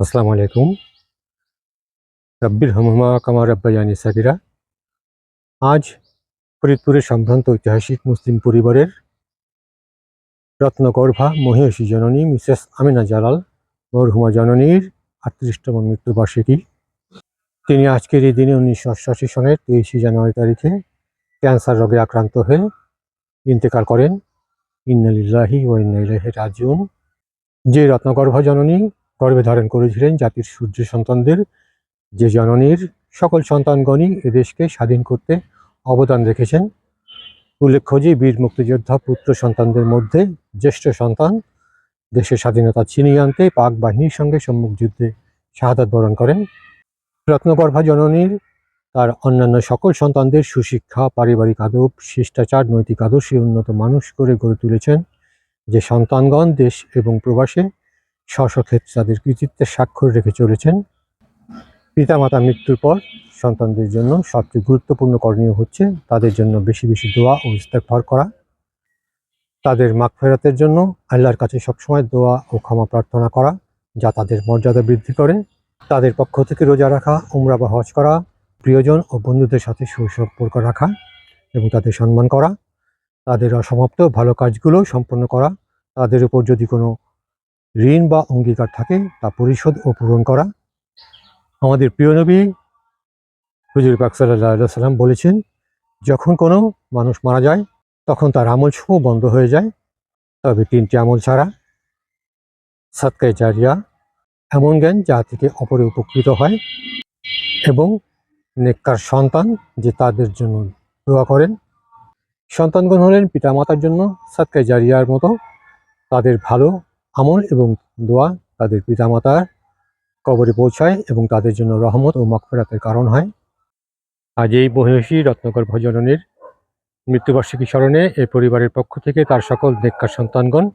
আসসালামু আলাইকুম। রাব্বির হামহুমা কামা রাব্বায়ানি সাগীরা। আজ ফরিদপুরের সম্ভ্রান্ত ঐতিহাসিক মুসলিম পরিবারের রত্নগর্ভা মহিষী জননী মিসেস আমিনা জালাল মরহুমা জননীর ৩৮তম মৃত্যুবার্ষিকী। তিনি আজকের এই দিনে ১৯৮৮ সনের ২৩শে জানুয়ারি তারিখে ক্যান্সার রোগে আক্রান্ত হয়ে ইন্তেকাল করেন। ইন্না লিল্লাহি ওয়া ইন্না ইলাইহি রাজিউন। যে রত্নগর্ভা জননী গর্ভে ধারণ করেছিলেন জাতির সূর্য সন্তানদের, যে জননীর সকল সন্তানগণই এদেশকে স্বাধীন করতে অবদান রেখেছেন। উল্লেখ্য যে বীর মুক্তিযোদ্ধা পুত্র সন্তানদের মধ্যে জ্যেষ্ঠ সন্তান দেশের স্বাধীনতা ছিনিয়ে আনতে পাক বাহিনীর সঙ্গে সম্মুখ যুদ্ধে শাহাদাত বরণ করেন। রত্নগর্ভা জননীর তার অন্যান্য সকল সন্তানদের সুশিক্ষা, পারিবারিক আদব, শিষ্টাচার, নৈতিক আদর্শে উন্নত মানুষ করে গড়ে তুলেছেন। যে সন্তানগণ দেশ এবং প্রবাসে স্ব-স্ব-ক্ষেত্রে তাদের কৃতিত্বের স্বাক্ষর রেখে চলেছেন। পিতামাতা মৃত্যুর পর সন্তানদের জন্য সবচেয়ে গুরুত্বপূর্ণ করণীয় হচ্ছে তাদের জন্য বেশি বেশি দোয়া ও ইস্তেগফার করা। তাদের মাগফিরাতের জন্য আল্লাহর কাছে সবসময় দোয়া ও ক্ষমা প্রার্থনা করা, যা তাদের মর্যাদা বৃদ্ধি করে। তাদের পক্ষ থেকে রোজা রাখা, উমরা বা হজ করা, প্রিয়জন ও বন্ধুদের সাথে সুসম্পর্ক রাখা এবং তাদের সম্মান করা, তাদের অসমাপ্ত ভালো কাজগুলো সম্পন্ন করা, তাদের উপর যদি কোনো ঋণ বা অঙ্গীকার থাকে তা পরিশোধ ও পূরণ করা। আমাদের প্রিয় নবী হুজুর পাক সাল্লাল্লাহু আলাইহি ওয়াসাল্লাম বলেছেন, যখন কোনো মানুষ মারা যায় তখন তার আমলসমূহ বন্ধ হয়ে যায়, তবে তিনটি আমল ছাড়া: সাদকায়ে জারিয়া, এমন জ্ঞান যা থেকে অপরে উপকৃত হয়, এবং নেককার সন্তান যে তাদের জন্য দোয়া করেন। সন্তানগণ হলেন পিতামাতার জন্য সাদকায়ে জারিয়ার মতো। তাদের ভালো আমল এবং দোয়া তাদের পিতামাতার কবরে পৌঁছায় এবং তাদের জন্য রহমত ও মাগফিরাতের কারণ হয়। আজ এই মহিষী রত্নগর্ভা জননীর মৃত্যুবার্ষিকী স্মরণে এ পরিবারের পক্ষ থেকে তার সকল নেককার সন্তানগণ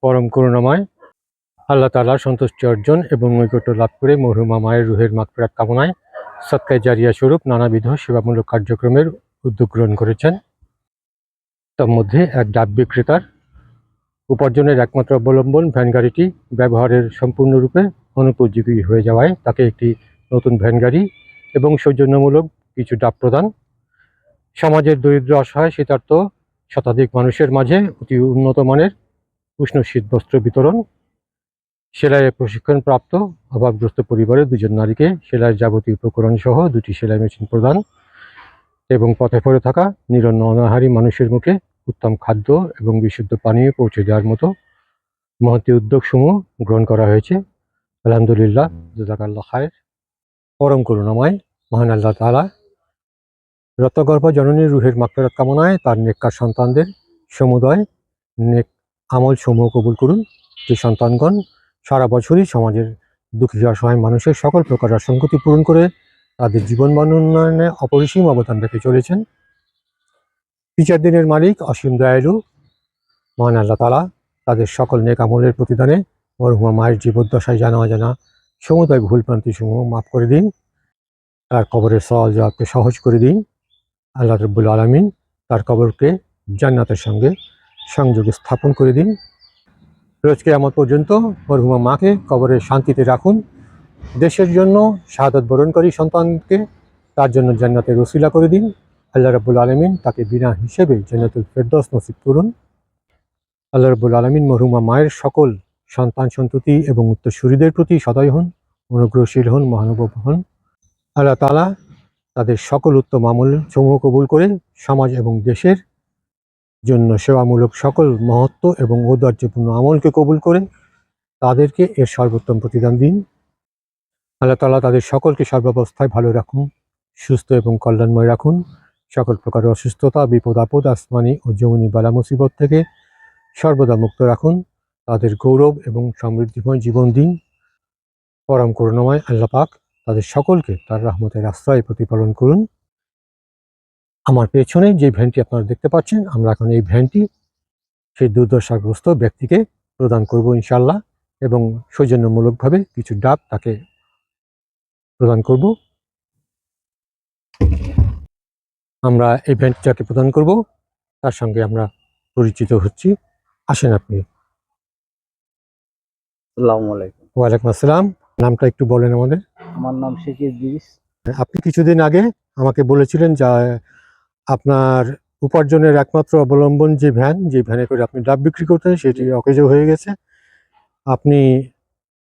পরম করুণাময় আল্লাহ তাআলার সন্তুষ্টি অর্জন এবং নৈকট্য লাভ করে মরহুমা মায়ের রুহের মাগফিরাত কামনায় সাদকায়ে জারিয়া স্বরূপ নানাবিধ সেবামূলক কার্যক্রমের উদ্যোগ গ্রহণ করেছেন। তার মধ্যে এক ডাব বিক্রেতার উপার্জনের একমাত্র অবলম্বন ভ্যান গাড়িটি ব্যবহারের সম্পূর্ণরূপে অনুপযোগী হয়ে যাওয়ায় তাকে একটি নতুন ভ্যান গাড়ি এবং সৌজন্যমূলক কিছু ডাব প্রদান, সমাজের দরিদ্র অসহায় শীতার্ত শতাধিক মানুষের মাঝে অতি উন্নত মানের উষ্ণ শীতবস্ত্র বিতরণ, সেলাইয়ে প্রশিক্ষণপ্রাপ্ত অভাবগ্রস্ত পরিবারের ২ জন নারীকে সেলাইয়ের যাবতীয় উপকরণ সহ ২টি সেলাই মেশিন প্রদান এবং পথে পড়ে থাকা নিরন্ন অনাহারী মানুষের মুখে উত্তম খাদ্য এবং বিশুদ্ধ পানীয় পৌঁছে দেওয়ার মতো মহতী উদ্যোগসমূহ গ্রহণ করা হয়েছে। আলহামদুলিল্লাহ, জাযাকাল্লাহ খায়ের। পরম করুণাময় মহান আল্লাহ তাআলা রত্নগর্ভা জননীর রুহের মাগফিরাত কামনায় তার নেককার সন্তানদের সমুদয় নেক আমল সমূহ কবুল করুন। যে সন্তানগণ সারা বছরই সমাজের দুঃখী অসহায় মানুষের সকল প্রকার সংগতি পূরণ করে তাদের জীবনমান উন্নয়নে অপরিসীম অবদান রেখে চলেছেন। বিচার দিনের মালিক অসীম দয়ালু মহান আল্লাহ তাআলা তাদের সকল নেক আমলের প্রতিদানে মরহুমা মায়ের জীবদ্দশায় জানা অজানা সমুদয় ভুলভ্রান্তি সমূহ মাফ করে দিন, তার কবরের সওয়াল জবাবকে সহজ করে দিন। আল্লাহ রাব্বুল আলামিন তার কবরকে জান্নাতের সঙ্গে সংযোগে স্থাপন করে দিন। রোজ কিয়ামত পর্যন্ত মরহুমা মাকে কবরে শান্তিতে রাখুন। দেশের জন্য শাহাদাত বরণকারী সন্তানকে তার জন্য জান্নাতের ওসিলা করে দিন। আল্লাহ রাব্বুল আলামিন তাকে বিনা হিসেবে জান্নাতুল ফেরদৌস নসিব করুন। আল্লাহ রাব্বুল আলামিন মরহুমা মায়ের সকল সন্তান সন্ততি এবং উত্তরসূরিদের প্রতি সদয় হন, অনুগ্রহশীল হন, মহানুভব হন। আল্লাহ তাআলা তাদের সকল উত্তম আমল সমূহ কবুল করে সমাজ এবং দেশের জন্য সেবামূলক সকল মহত্ব এবং ঔদার্যপূর্ণ আমলকে কবুল করে তাদেরকে এর সর্বোত্তম প্রতিদান দিন। আল্লাহ তাআলা তাদের সকলকে সর্বাবস্থায় ভালো রাখুন, সুস্থ এবং কল্যাণময় রাখুন। সকল প্রকার অসুস্থতা, বিপদ আপদ, আসমানি ও জমিনি বালা মুসিবত থেকে সর্বদা মুক্ত রাখুন। তাদের গৌরব এবং সমৃদ্ধিময় জীবন দিন। পরম করুণাময় আল্লাহ পাক তাদের সকলকে তার রহমতের আশ্রয় প্রতিপালন করুন। আমার পেছনে যে ভ্যানটি আপনারা দেখতে পাচ্ছেন, আমরা এখন এই ভ্যানটি সেই দুর্দশাগ্রস্ত ব্যক্তিকে প্রদান করব ইনশাআল্লাহ, এবং সৌজন্যমূলকভাবে কিছু ডাব তাকে প্রদান করব। আমরা এই ভ্যানটি যাকে প্রদান করব তার সঙ্গে আমরা পরিচিত হচ্ছি। আসেন আপনি। আসসালামু আলাইকুম। ওয়ালাইকুম আসসালাম। নামটা একটু বলেন আমাদের। আমার নাম শেখ ইদ্রিস। আপনি কিছুদিন আগে আমাকে বলেছিলেন যে আপনার উপার্জনের একমাত্র অবলম্বন যে ভ্যানে করে আপনি ডাব বিক্রি করতেন সেটি অকেজো হয়ে গেছে। আপনি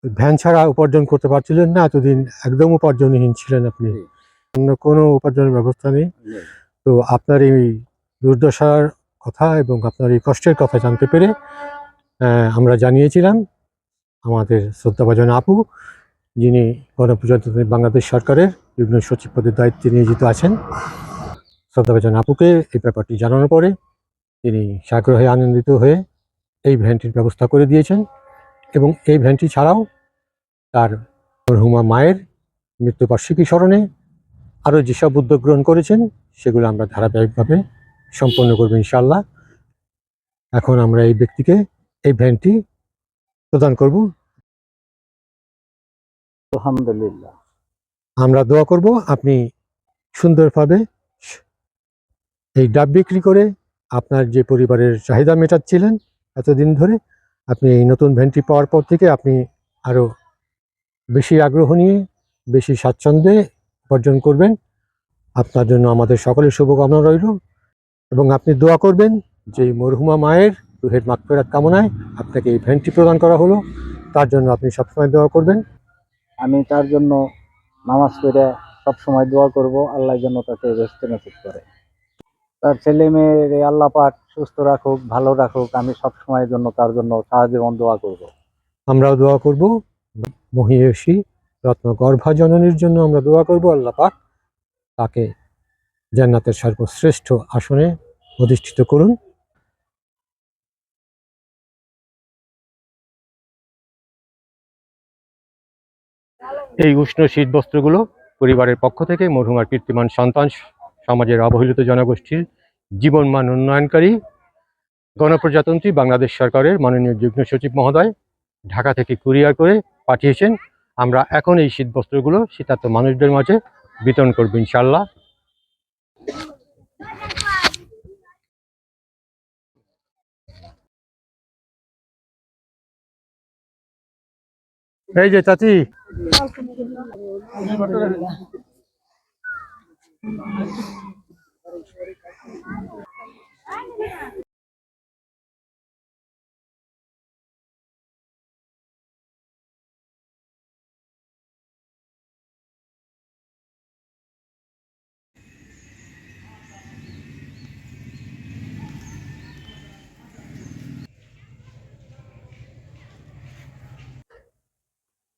ভ্যান ছাড়া উপার্জন করতে পারছিলেন না, এতদিন একদম উপার্জনহীন ছিলেন আপনি, অন্য কোনো উপার্জনের ব্যবস্থা নেই। তো আপনার এই দুর্দশার কথা এবং আপনার এই কষ্টের কথা জানতে পেরে আমরা জানিয়েছিলাম আমাদের শ্রদ্ধাভাজন আপু, যিনি গণপ্রজাতন্ত্রী বাংলাদেশ সরকারের বিভিন্ন সচিব পদের দায়িত্বে নিয়োজিত আছেন। শ্রদ্ধাভাজন আপুকে এই ব্যাপারটি জানানোর পরে তিনি সাগ্রহে আনন্দিত হয়ে এই ভ্যানটির ব্যবস্থা করে দিয়েছেন এবং এই ভ্যানটি ছাড়াও তার মরহুমা মায়ের মৃত্যুবার্ষিকী স্মরণে আরও যেসব উদ্যোগ গ্রহণ করেছেন সেগুলো আমরা ধারাবাহিকভাবে সম্পন্ন করব ইনশাআল্লাহ। এখন আমরা এই ব্যক্তিকে এই ভ্যানটি প্রদান করব। আলহামদুলিল্লাহ। আমরা দোয়া করব আপনি সুন্দরভাবে এই ডাব বিক্রি করে আপনার যে পরিবারের চাহিদা মেটাচ্ছিলেন এতদিন ধরে, আপনি এই নতুন ভ্যানটি পাওয়ার পর থেকে আপনি আরও বেশি আগ্রহ নিয়ে বেশি স্বাচ্ছন্দ্যে উপার্জন করবেন। আপনার জন্য আমাদের সকলের শুভকামনা রইল এবং আপনি দোয়া করবেন যে মরহুমা মায়ের রুহের মাগফিরাত কামনায় আপনাকে এই ভ্যানটি প্রদান করা হলো, তার জন্য আপনি সবসময় দোয়া করবেন। আমি তার জন্য নামাজ পড়ে সবসময় দোয়া করব, আল্লাহ যেন তাকে ব্যস্ত নসিব করে। তার ছেলে মেয়ের আল্লাহ পাক সুস্থ রাখুক, ভালো রাখুক। আমি সবসময়ের জন্য তার জন্য সারা জীবন দোয়া করব। আমরাও দোয়া করব মহিষী রত্নগর্ভা জননীর জন্য আমরা দোয়া করব আল্লাহ পাক তাকে জান্নাতের সর্বশ্রেষ্ঠ আসনে অধিষ্ঠিত করুন। এই উষ্ণ শীত বস্ত্রগুলো পরিবারের পক্ষ থেকে মরহুমার কীর্তিমান সন্তান, সমাজের অবহেলিত জনগোষ্ঠীর জীবনমান উন্নয়নকারী গণপ্রজাতন্ত্রী বাংলাদেশ সরকারের মাননীয় যুগ্ম সচিব মহোদয় ঢাকা থেকে কুরিয়ার করে পাঠিয়েছেন। আমরা এখন এই শীত বস্ত্রগুলো শীতার্ত মানুষদের মাঝে বিতরণ করব ইনশাআল্লাহ। এই যে চাচি,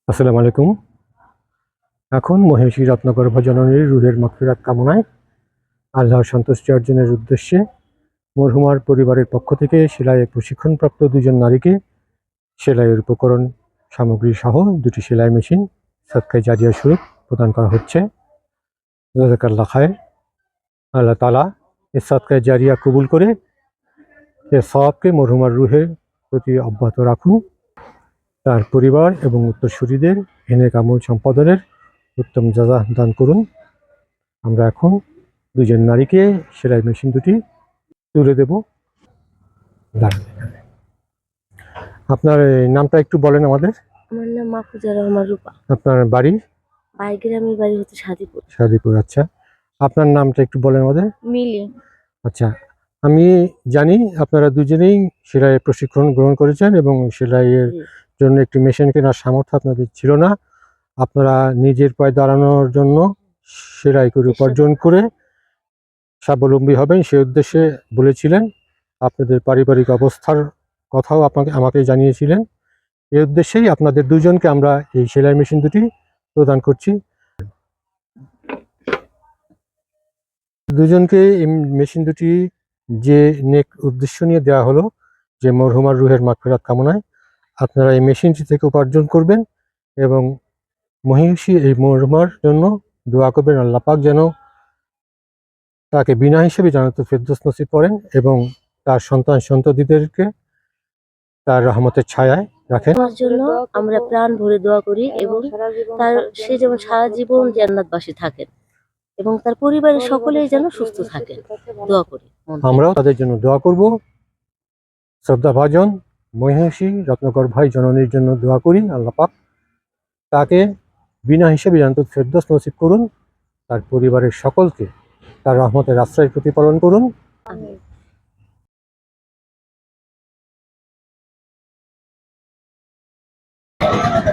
আসসালামু আলাইকুম। এখন মহিষী রত্নগর্ভা জননীর রুহের মাগফিরাত কামনায় আল্লাহর সন্তুষ্টি অর্জনের উদ্দেশ্যে মরহুমার পরিবারের পক্ষ থেকে সেলাইয়ে প্রশিক্ষণপ্রাপ্ত দুজন নারীকে সেলাইয়ের উপকরণ সামগ্রী সহ 2টি সেলাই মেশিন সদকায়ে জারিয়া স্বরূপ প্রদান করা হচ্ছে। জাযাকাল্লাহ খায়ের। আল্লাহ তাআলা এই সদকায়ে জারিয়া কবুল করে এর সওয়াবকে মরহুমার রুহের প্রতি অব্যাহত রাখুন, তার পরিবার এবং উত্তরসূরিদের নেক আমল সম্পাদনের উত্তম জাযা দান করুন। আমরা এখন দুজন নারীকে সেলাই মেশিন দুটি তুলে দেব। আপনার নামটা একটু বলেন আমাদের। আমার নাম মাহফুজা রহমান রূপা। আপনার বাড়ি? গ্রামের বাড়ি হচ্ছে সাদিপুর। সাদিপুর, আচ্ছা। আপনার নামটা একটু বলেন আমাদের। মিলি। আচ্ছা, আমি জানি আপনারা দুজনেই সেলাই প্রশিক্ষণ গ্রহণ করেছেন এবং সেলাইয়ের জন্য একটি মেশিন কেনার সামর্থ্য আপনাদের ছিল না। আপনারা নিজের পায়ে দাঁড়ানোর জন্য সেলাই করে উপার্জন করে স্বাবলম্বী হবেন সে উদ্দেশ্যে বলেছিলেন। আপনাদের পারিবারিক অবস্থার কথাও আমাকে জানিয়েছিলেন। এই উদ্দেশ্যেই আপনাদের দুজনকে আমরা এই সেলাই মেশিন দুটি প্রদান করছি। দুজনকে এই মেশিন দুটি যে নেক উদ্দেশ্য নিয়ে দেওয়া হলো যে মরহুমার রুহের মাগফিরাত কামনায় আপনারা এই মেশিনটি থেকে উপার্জন করবেন এবং মহিষী এই মরহুমার জন্য দোয়া করবেন আল্লাহ পাক যেন তাকে বিনা হিসেবে জান্নাতুল ফেরদৌস নসিব করেন এবং তার সন্তান সন্ততিদেরকে তার রহমতের ছায়ায় রাখেন। তার জন্য আমরা প্রাণ ভরে দোয়া করি এবং তার সে যেমন সারা জীবন জান্নাতবাসী থাকেন এবং তার পরিবারের সকলেই যেন সুস্থ থাকেন দোয়া করি। আমরাও তাদের জন্য দোয়া করব। শ্রদ্ধাভাজন মহিষী রত্নগর্ভাই জননীর জন্য দোয়া করি আল্লাহ পাক তাকে বিনা হিসেবে জান্নাতুল ফেরদৌস নসিব করুন। তার পরিবারের সকলকে তার রহমতের আশ্রয় প্রতিপালন করুন। আমিন।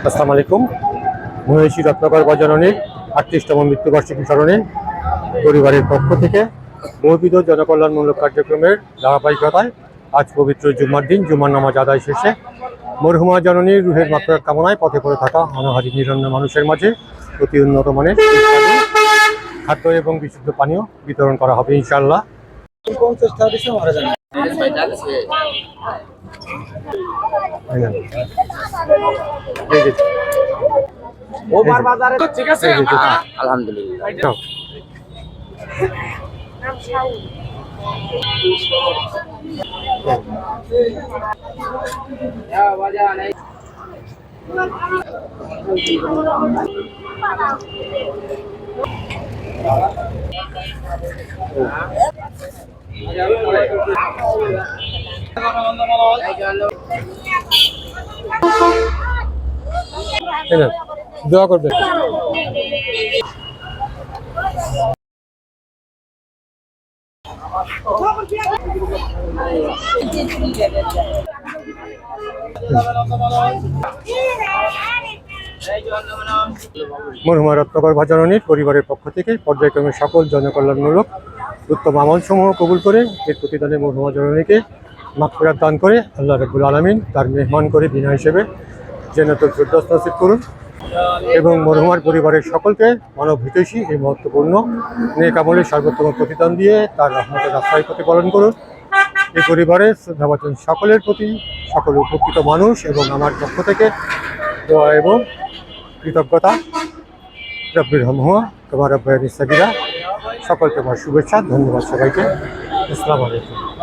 আসসালামু আলাইকুম। মহিষী রত্নাকর বজননীর 38তম মৃত্যুবার্ষিকী স্মরণে পরিবারের পক্ষ থেকে বহুবিধ জনকল্যাণমূলক কার্যক্রমের ধারাবাহিকতায় আজ পবিত্র জুম্মার দিন জুম্মার নামাজ আদায় শেষে মরহুমা জননীর রুহের মাত্রার কামনায় পথে পড়ে থাকা অনাহারী নিরন্ন মানুষের মাঝে অতি উন্নত মানের সুস্বাদু খাদ্য এবং বিশুদ্ধ পানীয় বিতরণ করা হবে ইনশাআল্লাহ। এই যে, ঠিক আছে আলহামদুলিল্লাহ। নাও। এই নেন, দোয়া করবেন। মরহুমা রত্নাকর ভাজননীর পরিবারের পক্ষ থেকে পর্যায়ক্রমে সকল জনকল্যাণমূলক উত্তম আমলসমূহ কবুল করে এর প্রতিদানে মরহুমা জননীকে মাগফিরাত দান করে আল্লাহ রাব্বুল আলামিন তার মেহমান করে বিনা হিসেবে জান্নাতুল ফেরদৌস নসিব করুন এবং মরহুমার পরিবারের সকলকে মানব হিতৈষী এই মহত্বপূর্ণ নেক আমলের সর্বোত্তম প্রতিদান দিয়ে তার রহমতের আশ্রয় প্রতিপালন করুন। এই পরিবারের শ্রদ্ধাভাজন সকলের প্রতি সকল উপকৃত মানুষ এবং আমার পক্ষ থেকে দোয়া এবং কৃতজ্ঞতা। রব্বির হামহুমা কামা রাব্বায়ানি সাগীরা। সকলকে আমার শুভেচ্ছা, ধন্যবাদ সবাইকে। আসসালামু আলাইকুম।